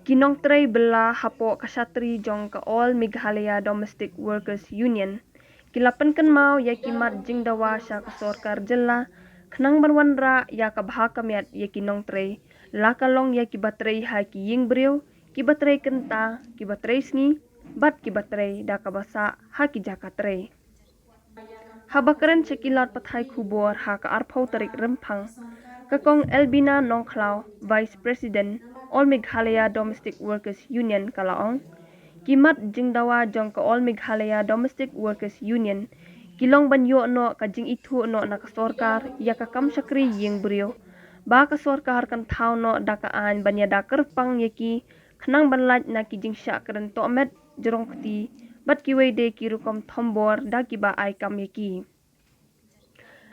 Kinong tray bela hapo kasatri jong ka All Meghalaya Domestic Workers Union. Kilapan kan mau ya kimat jing dawa sya ka sorkar jela. Kenang berwanra ya ka bahakamiat ya kinong tray. Lakalong ya kibatray ha ki ying beriu. Kibatray kenta, kibatray sngi. Bat kibatray da ka basa ha ki jakatray. Habakaran sekilat pathai kubor ha ka arpau tarik rempang. Kakong Elbina Nongklau, Vice President, All Meghalaya Domestic Workers Union kalaong. Kimat jing dawa jong ka All Meghalaya Domestic Workers Union. Kilong banyo no ka jing itu no na kasorkar ya ka kam sakri ying brio. Ba kasorkar kan tau no da ka an banya da kerpang yaki. Kenang banlaj na ki jing syak keren to met jerong peti. Bat kiway de ki rukom tombor da ki ba ay kam yaki.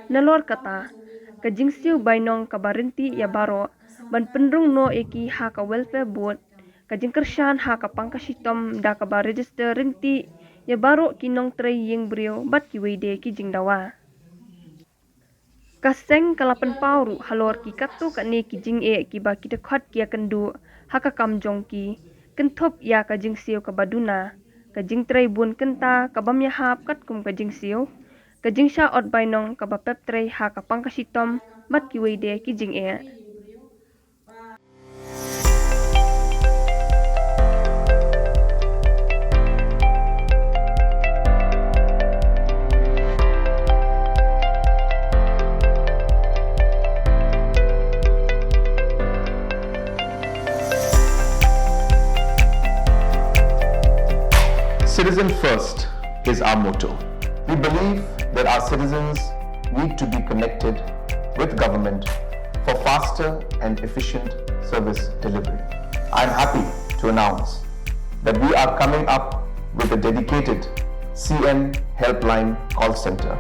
Nalor kata. Kajing siu bainong kabarinti ya baro ban pendrung no eki ha ka welfare board kajing kersan ha ka pangkasitom da ka ba register rinti ya baro kinong tray ying brio bat ki wede ki jing dawa kaseng kalapan pauru halor ki katu ka ne ki jing e ki ba ki dekat ki kendu ha ka kamjong ki kenthop ya kajing siu ka baduna kajing tray bun kenta ka bamya hap kat kum kajing siu kajing sya ot bainong ka bapep tray ha ka pangkasitom bat ki wede ki jing e. Citizen first is our motto. We believe that our citizens need to be connected with government for faster and efficient service delivery. I am happy to announce that we are coming up with a dedicated CM helpline call center.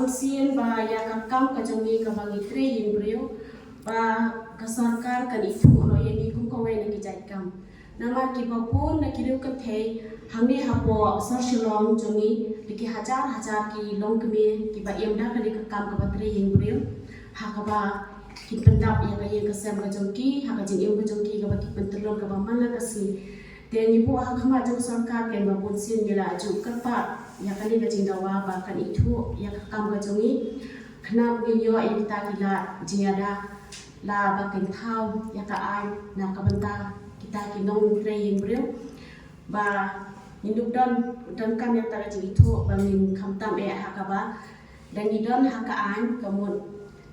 Sien ba ya kakam ka jongi ka bangi tre yin brio ba ka sarkar kan itu no yang ikum ka wai na ki jai kam nama ki ba pun na ki ru ka the hamni hapo sar shilong jongi liki hajar ki long kme ki ba yem da ka ni ka kam ka ba tre yin brio ha ka ba ki pendap ya ka ye ka sem ka jongi ha ka jing yem ka jongi ka ba ki pentelong ka ba mana ka si te ni bu ha khama jong sarkar ke ba pun sien gela ju ka pa ya kali ka jindawa ba kan itu ya kam ka jongi khna binyo in ta kila jiada la ba kan thau ya ka ai na ka banta kita ki nong tre yin brio ba induk dan kan yang ta ji itu ba min kham tam e ha ka ba dan idon ha ka an kamun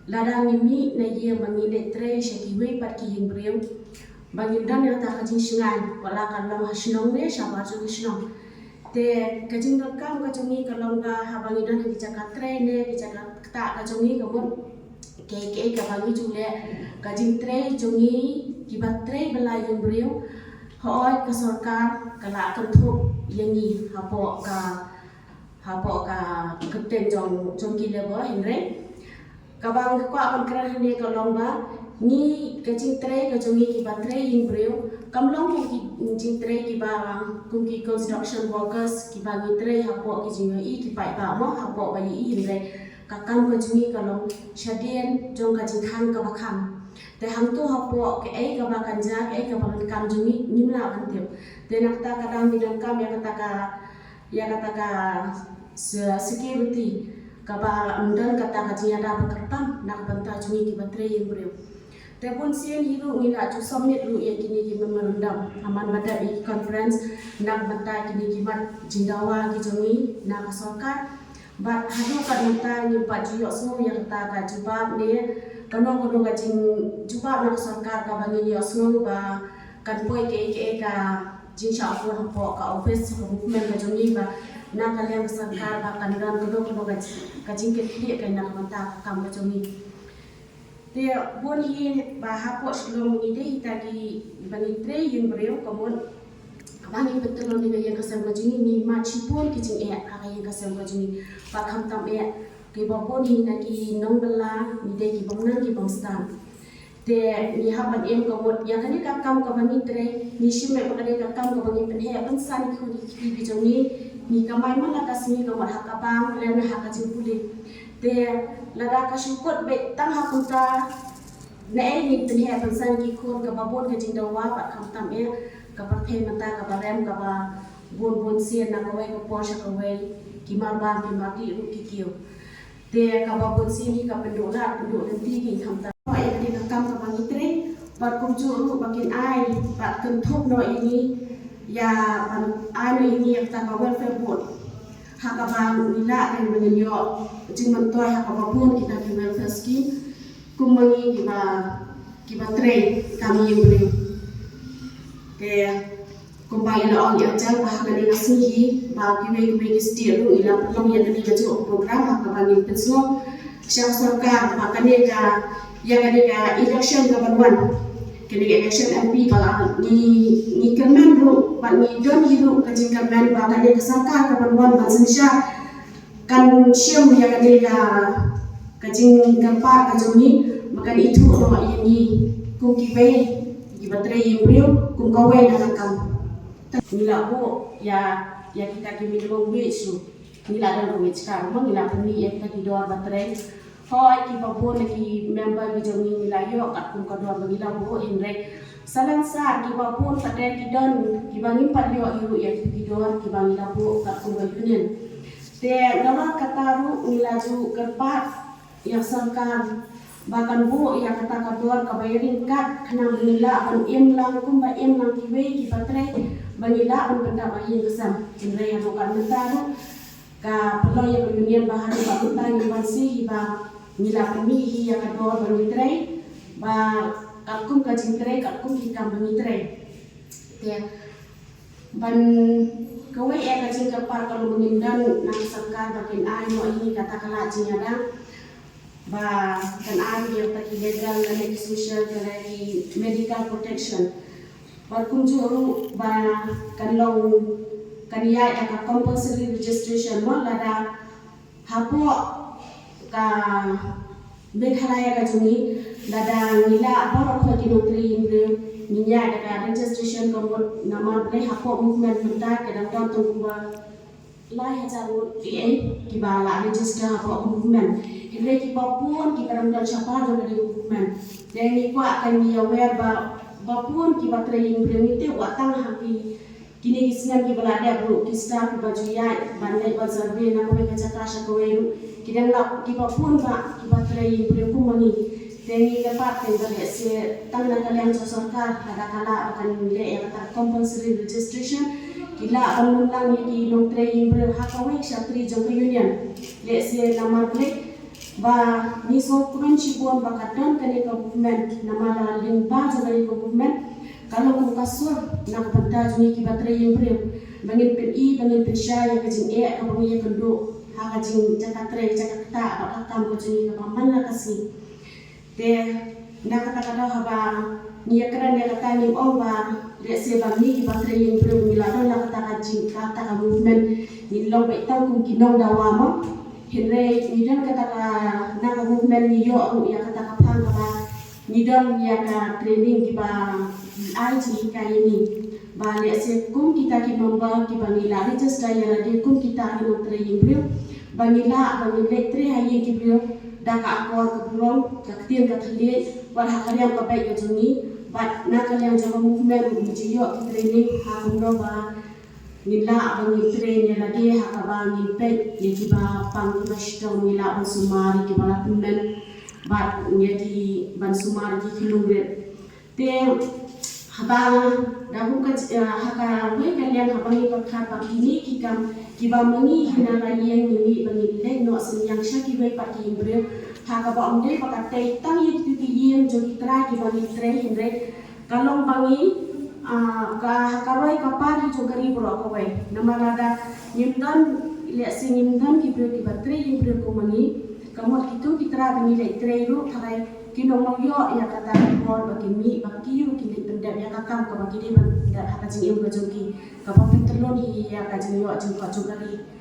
ladang mi na ye mangi le tre sheki we pat ki yin brio ba ni dan ya ta ka jin shingan wala kan long hashnong ne sha ba ju shnong te kajing dot kam kajongi kalong ga habangi dan ki jaka tre ne ki jaka ta kajongi kamun ke ka bangi jule kajing tre jongi ki bat tre bela yung brio hoy ka sarkar kala kan thu yangi hapo ka keten jong ki lebo henre kabang ko akan kran ne kalong ba ni kajing tre kajongi ki bat tre yung brio kamlong ki jing tre ki barang kum ki construction workers ki bangi tre hapo ki jingo I ki pai ba mo hapo ba I himre kakam ko jingi kalong shadien jong ka jing khan ka bakam te ham tu hapo ke ai ka bakan ja ke ai ka bakan kam jingi nimla kan teu te nakta kadang bidang kam ya kata ka security ka ba undan kata ka jinga da bakam nak banta jingi ki batre yang brio Tepun sien hiru ngina cu summit lu yang kini ki memandam aman bada I conference nak bata kini ki mat jindawa ki jongi nak sarkar bat hadu ka nta ni pa jiyo so yang ta ka jubab ne kanong ka jing jubab nak sarkar ka bangi yo so ba kan poi ke ka jing sha ko hapo ka office government ka jongi ba nak kalian sarkar ba kan ran kono ka jing ke ka nak bata kam ka jongi dia bon hi ba hapo shlom ni dei tadi bani tre yung brio komon bani betul ni yang kasem majini ni ma chipon kicing e aga yang kasem majini ba kham tam e babon hi na ki nong bala ni de ki bong nang ki bong stam te ni haban em ka wot ya kani ka kam ka bangi tre ni shime ka kani ka kam ka bangi pen he ban san ki ki bi jong ni ka mai mala ka smi ka mat ha ka bang le na ha ka jing puli te lada ka syukut be tang ha kunta na ni pen he ban san ki khon ka babon ka jing dawa pat kam tam e ka par the mata ka barem ka ba bon sien na ka wai ka posha ka wai ki mar ba ki ma ki ru ki kiu te ka babon sien ni ka pendola pendola ti ki kam ta ai ka ka kam ka bangi tre par kum ju ru bakin ai pat kun thop no ini ya ban ai no ini ta ka welfare board ha ka bang nila kan ban yo jing man toy ha ka babon kita ki welfare scheme kum mangi ki ba tre kami yang beri te kumpai ila ong yang jang bah kani ngasih bah kiwe ki stir ru ila pelong yang kani gajo program ha ka bang penso siang sarkar bah kani ka ya kani ka election ka banwan kani election MP ka ni kerman ru bah ni don hiru ka jing kerman bah kani ka sarkar ka banwan bah semisha kan siam ya kani ka jing gampa ka joni makan itu ro ini kum kiwe ki batre yimriu kum kawe na kam nila ko ya kita ki minimum wage su nila dan wage ka mo nila puni ya kita ki dor batre hoi ki babon ki member ki jong nila yo kat kum ka dor nila bo inre salang sa ki babon pate ki don ki bangin pat yo iru ya ki dor ki bangila bo kat kum ka pinen te nama kataru nila ju kerpat yang sangkan bahkan bu ya kata kaduar kabayarin kat kena menila ban em lang kum ba em lang ki we ki batre banila ban benda bayin kesam indra yang bukan mentara ka perlo ya union bahan ba utang yang masih ba nila pemi ya kaduar bermitre ba kalkum ka jintre kalkum ki kam bermitre ya ban kawe ya ka jing kapar kalau mengindan nang sarkar bakin ai mo ini kata kala jinyada ba kan ari yang taki legal dan social dari medical protection par kunjuru ba kan long kan ya ka compulsory registration mo lada hapo ka Meghalaya ka juni lada nila baro ko kinotri imre ninya ka registration ko nama ble hapo movement menta ka dan tung ba lai hajaru ki bala register hapo movement ile ki papun ki karam dan siapa jo dari movement dan ni ko akan dia aware ba papun ki batre implemite watang haki kini kisnan ki balada bro ki staff baju ya bandai bazarbe na ko ka chata sha ko weru ki dan la ki papun ba ki batre implemente mani dan ni dapat tengah se tangna kalian sarkar ada kala akan le ya kata compulsory registration kila akan menang ni long training ber hakawe ksatri jong union le se nama ble ba ni so kumen cibuan bakatan kani ka movement nama la limba jagari ka movement kalau kum kasur nak panta juni ki batre yembre bangin pi bangin pesya ya ka jing e ka bangi kendo ha ka jing jakatre jakata ba kam ko juni ka paman la kasi te nak kata kata haba ni yakran ya kata ni ba le se bangi ki batre yembre milado la kata ka jing kata ka movement ni long be tang kum kinong dawama Henry nidon kata ka na movement ni yo ya kata ka phang ka nidon ya ka training ki ba ai ji ka ini ba le se kum kita ki member ki bangila register ya la de kum kita ki no training brio bangila bangile tre haye ki brio da ka akor ka bro ka tien ka thile war ha kalian ka bai ka juni ba na kalian jama movement ji yo ki training ha bro ba nila abang train ya lagi hak abang impet ya kiba pang kiba nila abang sumari kiba lapunan bat nyati ban sumari ki kilogret te habang dahu ka haka we kalian habang ipakhat pakini kikam kiba mangi hinala yang ni bangile no senyang sya kiba paki imbre haka ba onde pakate tang yit ki yem jo kitra kiba ni tre hindre kalong bangi ka karoy kapari jogari bro ko way namarada nyimdan le singimdan ki pro ki batre yim pro ko mani kamot kitu kitra demi le treiro tharai kinong yo ya kata bor bakimi bakiru ki pendam ya kakam ka bakide ban da hakajing im ka jogi ka papitlon hi ya kajing yo jing ka jogari